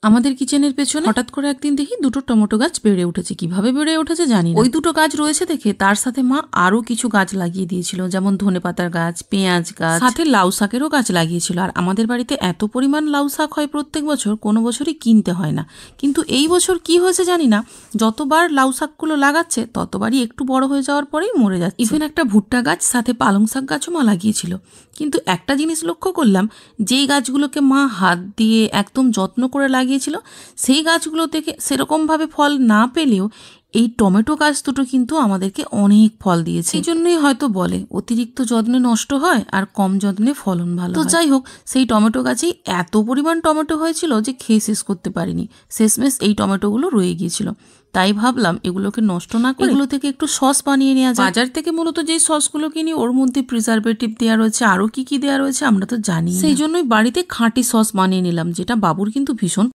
আমাদের কিচেনের পেছনে হঠাৎ করে একদিন দেখি দুটো টমেটো গাছ বেড়ে উঠেছে। কিভাবে বেড়ে উঠেছে জানি না। ওই দুটো গাছ রয়েছে দেখে তার সাথে মা আরো কিছু গাছ লাগিয়ে দিয়েছিল, যেমন ধনেপাতার গাছ, পেঁয়াজ গাছ, সাথে লাউ শাকেরও গাছ লাগিয়েছিল। আর আমাদের বাড়িতে এত পরিমাণ লাউ শাক হয় প্রত্যেক বছর, কোনো বছরই কিনতে হয় না। কিন্তু এই বছর কি হয়েছে জানি না, যতবার লাউ শাকগুলো লাগাচ্ছে ততবারই একটু বড় হয়ে যাওয়ার পরেই মরে যাচ্ছে। ইভেন একটা ভুট্টা গাছ সাথে পালং শাক গাছও মা লাগিয়েছিল। কিন্তু একটা জিনিস লক্ষ্য করলাম, যেই গাছগুলোকে মা হাত দিয়ে একদম যত্ন করে লাগিয়েছিল সেই গাছগুলো থেকে সেরকমভাবে ফল না পেলেও এই টমেটো গাছ দুটো কিন্তু আমাদেরকে অনেক ফল দিয়েছে। এই জন্যই হয়তো বলে অতিরিক্ত যত্নে নষ্ট হয় আর কম যত্নে ফলন ভালো। তো যাই হোক, সেই টমেটো গাছেই এত পরিমাণ টমেটো হয়েছিল যে খেয়ে শেষ করতে পারিনি। শেষমেশ এই টমেটোগুলো রয়ে গিয়েছিল। তাই ভাবলাম এগুলোকে নষ্ট না করে এগুলো থেকে একটু সস বানিয়ে নেওয়া যায়। বাজার থেকে মূলত যেই সসগুলো কিনি ওর মধ্যে প্রিজারভেটিভ দেওয়া রয়েছে, আরো কি কি দেওয়া রয়েছে আমরা তো জানি। সেই জন্যই বাড়িতে খাঁটি সস বানিয়ে নিলাম, যেটা বাবুর কিন্তু ভীষণ